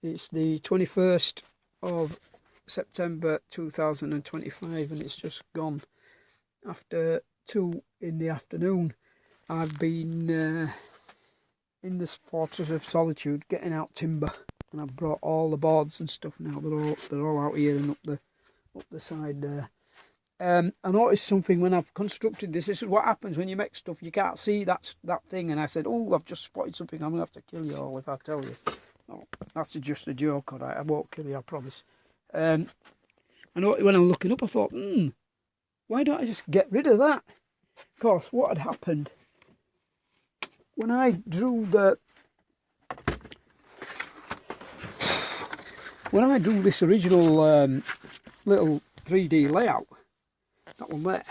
It's the 21st of September 2025 and it's just gone after 2 in the afternoon. I've been in this fortress of solitude getting out timber, and I've brought all the boards and stuff now. They're all out here and up the side there. I noticed something when I've constructed this. This is what happens when you make stuff. You can't see that thing. And I said, oh, I've just spotted something. I'm going to have to kill you all if I tell you. Oh, that's just a joke, all right? I won't kill you, I promise. I know when I'm looking up, I thought, why don't I just get rid of that? Of course, what had happened when I drew this original little 3D layout, that one there,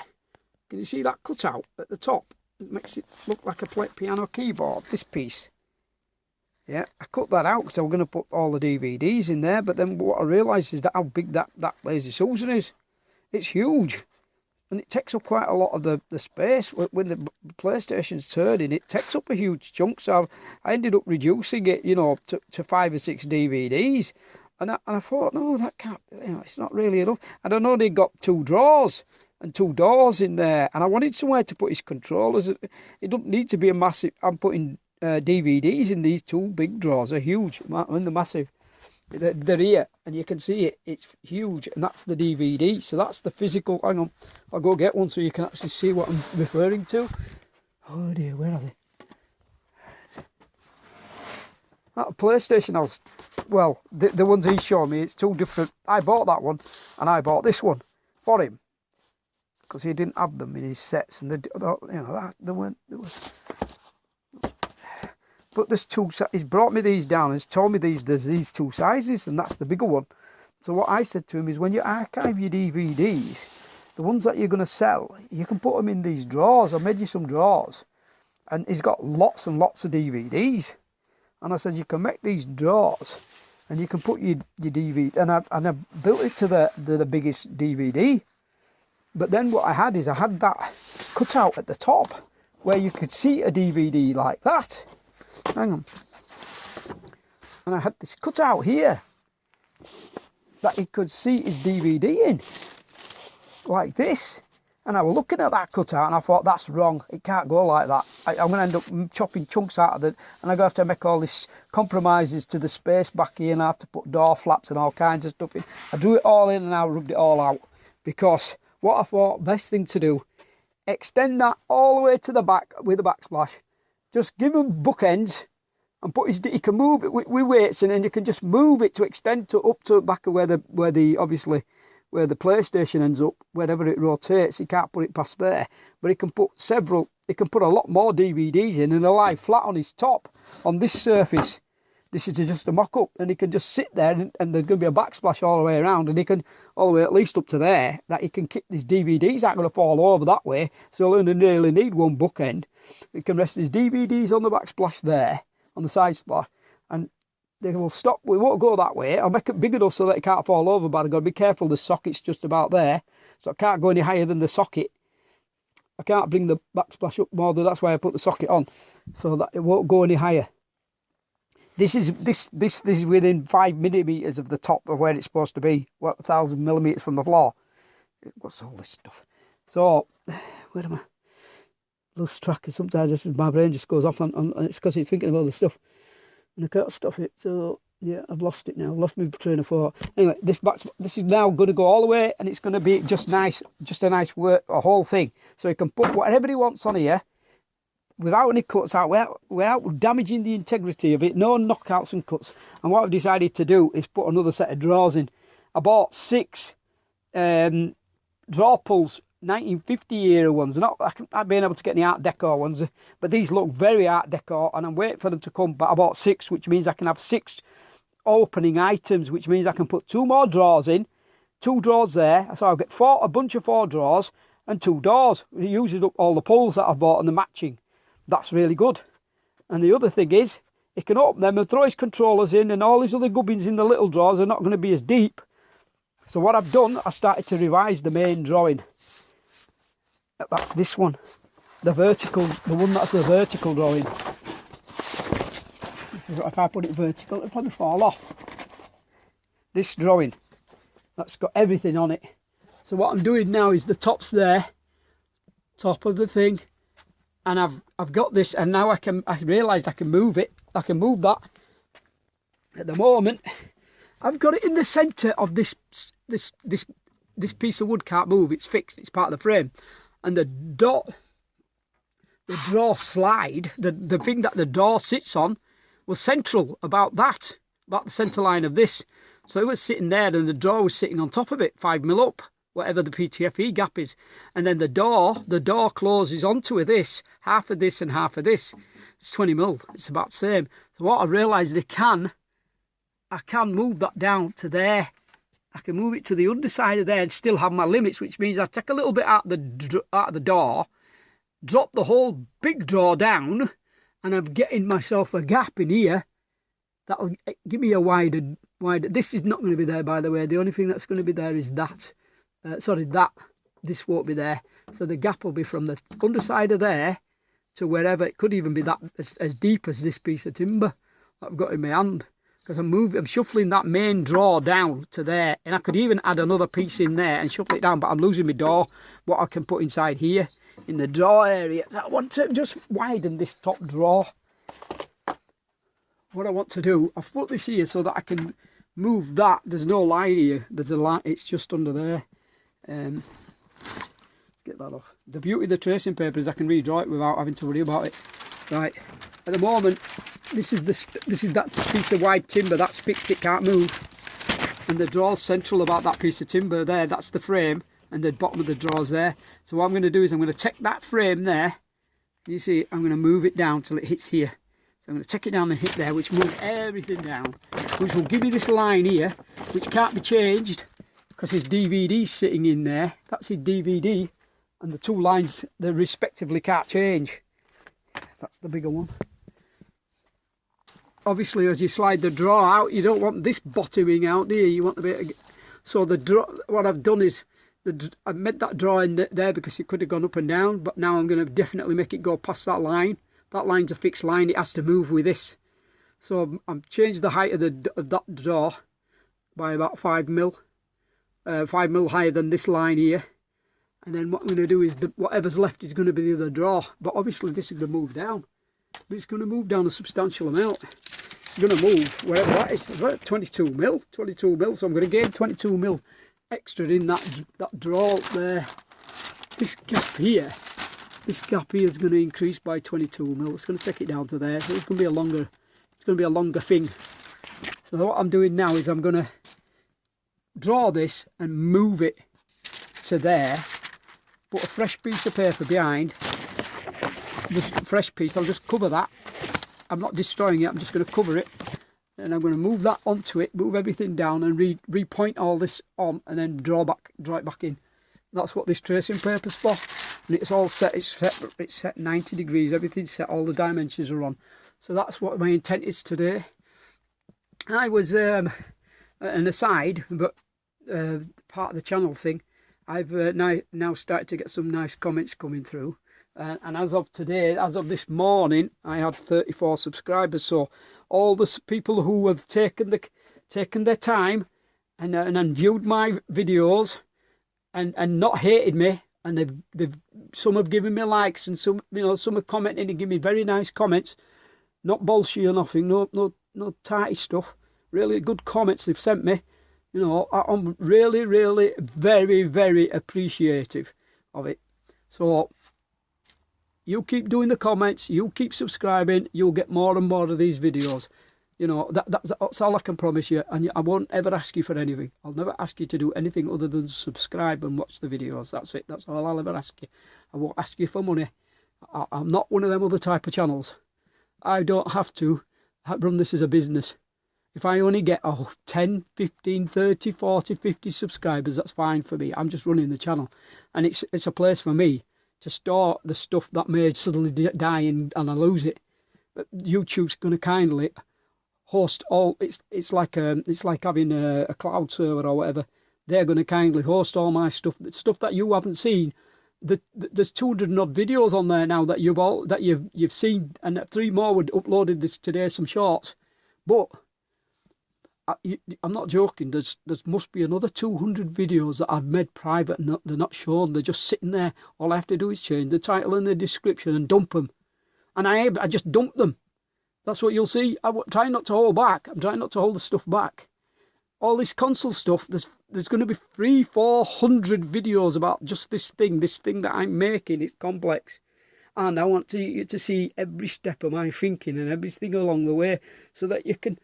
can you see that cutout at the top? It makes it look like a piano keyboard, this piece. Yeah, I cut that out because I was going to put all the DVDs in there, but then what I realised is that how big that Lazy Susan is. It's huge, and it takes up quite a lot of the space. When the PlayStation's turning, it takes up a huge chunk, so I ended up reducing it, you know, to 5 or 6 DVDs. And I thought, no, that can't, you know, it's not really enough. And I know they got 2 drawers and 2 doors in there, and I wanted somewhere to put his controllers. It doesn't need to be a massive, I'm putting DVDs in these 2 big drawers. They're huge, and they're massive. They're here, and you can see it. It's huge, and that's the DVD. So that's the physical. Hang on, I'll go get one so you can actually see what I'm referring to. Oh dear, where are they? That PlayStation house. Well, the ones he's showing me, it's 2 different. I bought that one, and I bought this one for him because he didn't have them in his sets, and they weren't. But there's 2. He's brought me these down and he's told me there's these 2 sizes, and that's the bigger one. So what I said to him is, when you archive your DVDs, the ones that you're going to sell, you can put them in these drawers. I made you some drawers, and he's got lots and lots of DVDs. And I said, you can make these drawers, and you can put your DVD. And I built it to the biggest DVD. But then what I had is I had that cutout at the top where you could see a DVD like that. Hang on. And I had this cutout here that he could see his DVD in, like this. And I was looking at that cutout and I thought, that's wrong. It can't go like that. I'm going to end up chopping chunks out of it, and I'm going to have to make all these compromises to the space back here, and I have to put door flaps and all kinds of stuff in. I drew it all in and I rubbed it all out, because what I thought, best thing to do, extend that all the way to the back with a backsplash. Just give him bookends and he can move it with weights, and then you can just move it to extend to up to back of where the PlayStation ends up, wherever it rotates. He can't put it past there, but he can put a lot more DVDs in, and they'll lie flat on his top on this surface. This is just a mock-up, and he can just sit there, and there's going to be a backsplash all the way around, and he can, all the way at least up to there, that he can keep these DVDs aren't going to fall over that way, so he'll only really need one bookend. He can rest his DVDs on the backsplash there, on the side splash, and they will stop. We won't go that way. I'll make it big enough so that it can't fall over, but I've got to be careful. The socket's just about there, so I can't go any higher than the socket. I can't bring the backsplash up more than, that's why I put the socket on, so that it won't go any higher. This is within 5 millimeters of the top of where it's supposed to be. 1,000 millimeters from the floor. What's all this stuff? So, where am I? Lost track. Sometimes my brain just goes off, and it's because it's thinking of all the stuff, and I can't stop it. So yeah, I've lost it now. I've lost my train of thought. Anyway, this is now going to go all the way, and it's going to be just a nice work, a whole thing. So you can put whatever he wants on here, without any cuts out, without damaging the integrity of it, no knockouts and cuts. And what I've decided to do is put another set of drawers in. I bought 6 drawer pulls, 1950 era ones. I've been able to get any Art Deco ones, but these look very Art Deco, and I'm waiting for them to come. But I bought 6, which means I can have 6 opening items, which means I can put 2 more drawers in, 2 drawers there. So I'll get a bunch of 4 drawers and 2 doors. It uses up all the pulls that I've bought and the matching. That's really good. And the other thing is, he can open them and throw his controllers in, and all his other gubbins in the little drawers are not going to be as deep. So what I've done, I started to revise the main drawing. That's this one. The one that's the vertical drawing. If I put it vertical, it'll probably fall off. this drawing. That's got everything on it. So what I'm doing now is the top's there, top of the thing, and I've got this, and now I realised I can move it. I can move that. At the moment, I've got it in the centre of this piece of wood. Can't move. It's fixed. It's part of the frame, and the draw slide, the thing that the door sits on, was central about the centre line of this. So it was sitting there, and the drawer was sitting on top of it, 5mm up, whatever the PTFE gap is. And then the door closes onto this, half of this and half of this. It's 20mm. It's about the same. So what I realised, I can move that down to there. I can move it to the underside of there and still have my limits, which means I take a little bit out of the door, drop the whole big drawer down, and I'm getting myself a gap in here that'll give me a wider. This is not going to be there, by the way. The only thing that's going to be there is that. This won't be there. So the gap will be from the underside of there to wherever. It could even be that as deep as this piece of timber that I've got in my hand. Because I'm shuffling that main drawer down to there. And I could even add another piece in there and shuffle it down. But I'm losing my door, what I can put inside here in the drawer area. So I want to just widen this top drawer. What I want to do, I've put this here so that I can move that. There's no line here. There's a line. It's just under there. Get that off. The beauty of the tracing paper is I can redraw it without having to worry about it. Right. At the moment, this is that piece of wide timber that's fixed. It can't move. And the draw's central about that piece of timber there. That's the frame, and the bottom of the draw's there. So what I'm going to do is I'm going to take that frame there. You see, I'm going to move it down till it hits here. So I'm going to take it down and hit there, which moves everything down, which will give me this line here, which can't be changed because his DVD's sitting in there. That's his DVD, and the two lines, they respectively can't change. That's the bigger one. Obviously, as you slide the drawer out, you don't want this bottoming out, do you? You want a bit. So the draw. What I've done is I've made that drawer in there because it could have gone up and down, but now I'm going to definitely make it go past that line. That line's a fixed line. It has to move with this. So I've changed the height of that drawer by about 5mm. 5mm higher than this line here. And then what I'm going to do is whatever's left is going to be the other drawer. But obviously this is going to move down. But it's going to move down a substantial amount. It's going to move wherever that is. 22mm. So I'm going to gain 22mm extra in that drawer there. This gap here is going to increase by 22mm. It's going to take it down to there. So it's going to be a longer thing. So what I'm doing now is I'm going to draw this and move it to there. Put a fresh piece of paper behind. Just a fresh piece. I'll just cover that. I'm not destroying it. I'm just going to cover it. And I'm going to move that onto it, move everything down and repoint all this on, and then draw it back in. That's what this tracing paper's for. And it's all set. It's set 90 degrees. Everything's set. All the dimensions are on. So that's what my intent is today. I was an aside, but part of the channel thing. I've now started to get some nice comments coming through. And as of today, as of this morning, I had 34 subscribers. So all the people who have taken their time and viewed my videos and not hated me, and some have given me likes, and some have commented and given me very nice comments, not bullshit or nothing, no tighty stuff. Really good comments they've sent me. I'm really, really very, very appreciative of it. So you keep doing the comments, you keep subscribing, you'll get more and more of these videos. That's all I can promise you, and I won't ever ask you for anything. I'll never ask you to do anything other than subscribe and watch the videos. That's it. That's all I'll ever ask you. I won't ask you for money. I'm not one of them other type of channels. I don't have to run this as a business. If I only get 10, 15, 30, 40, 50 subscribers, that's fine for me. I'm just running the channel, and it's a place for me to store the stuff that may suddenly die and I lose it. But YouTube's going to kindly host all. It's like having a cloud server or whatever. They're going to kindly host all my stuff that you haven't seen. There's 200 and odd videos on there now that you've seen, and 3 more were uploaded today, some shorts. But I'm not joking. There must be another 200 videos that I've made private and they're not shown. They're just sitting there. All I have to do is change the title and the description and dump them. And I just dump them. That's what you'll see. I'm trying not to hold back. I'm trying not to hold the stuff back. All this console stuff, there's going to be 300-400 videos about just this thing that I'm making. It's complex. And I want you to see every step of my thinking and everything along the way, so that you can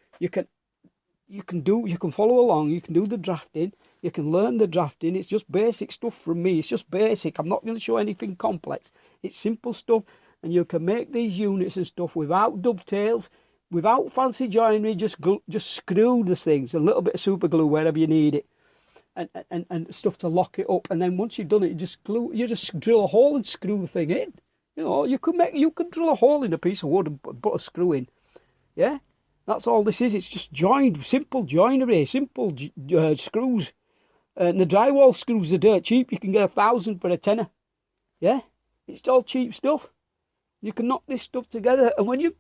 follow along, you can do the drafting, you can learn the drafting. It's just basic stuff from me. It's just basic. I'm not going to show anything complex. It's simple stuff, and you can make these units and stuff without dovetails, without fancy joinery. Just screw the things, a little bit of super glue wherever you need it, and stuff to lock it up. And then once you've done it, you just drill a hole and screw the thing in. You know, you could drill a hole in a piece of wood and put a screw in. Yeah, that's all this is. It's just simple joinery, simple screws. And the drywall screws are dirt cheap. You can get 1,000 for a tenner. Yeah, it's all cheap stuff. You can knock this stuff together, and when you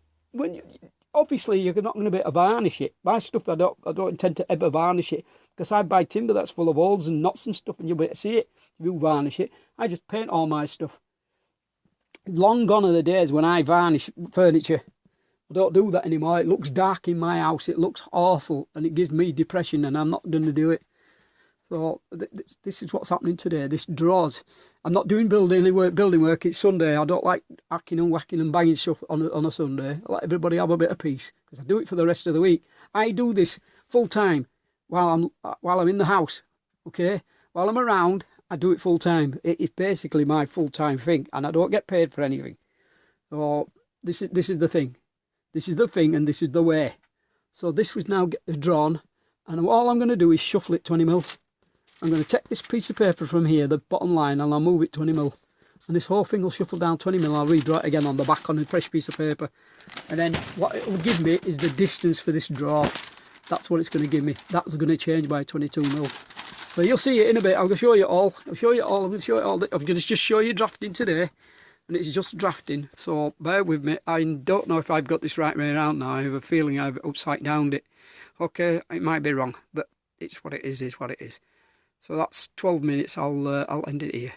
obviously you're not going to be able to varnish it. My stuff, I don't intend to ever varnish it, because I buy timber that's full of holes and knots and stuff, and you'll be able to see it if you varnish it. I just paint all my stuff. Long gone are the days when I varnish furniture. I don't do that anymore. It looks dark in my house. It looks awful, and it gives me depression, and I'm not going to do it. So this is what's happening today. This draws. I'm not doing building work. It's Sunday. I don't like hacking and whacking and banging stuff on a Sunday. I let everybody have a bit of peace, because I do it for the rest of the week. I do this full time while I'm in the house. Okay, while I'm around, I do it full time. It's basically my full time thing, and I don't get paid for anything. So this is the thing. This is the thing, and this is the way. So this was now drawn, and all I'm going to do is shuffle it 20 mil. I'm going to take this piece of paper from here, the bottom line, and I'll move it 20 mil. And this whole thing will shuffle down 20 mil. I'll redraw it again on the back on a fresh piece of paper. And then what it will give me is the distance for this draw. That's what it's going to give me. That's going to change by 22 mil. So you'll see it in a bit. I'm going to show you all. I'm going to show you all. I'm going to just show you drafting today. And it's just drafting. So bear with me. I don't know if I've got this right way around now. I have a feeling I've upside downed it. Okay, it might be wrong, but it's what it is what it is. So that's 12 minutes. I'll end it here.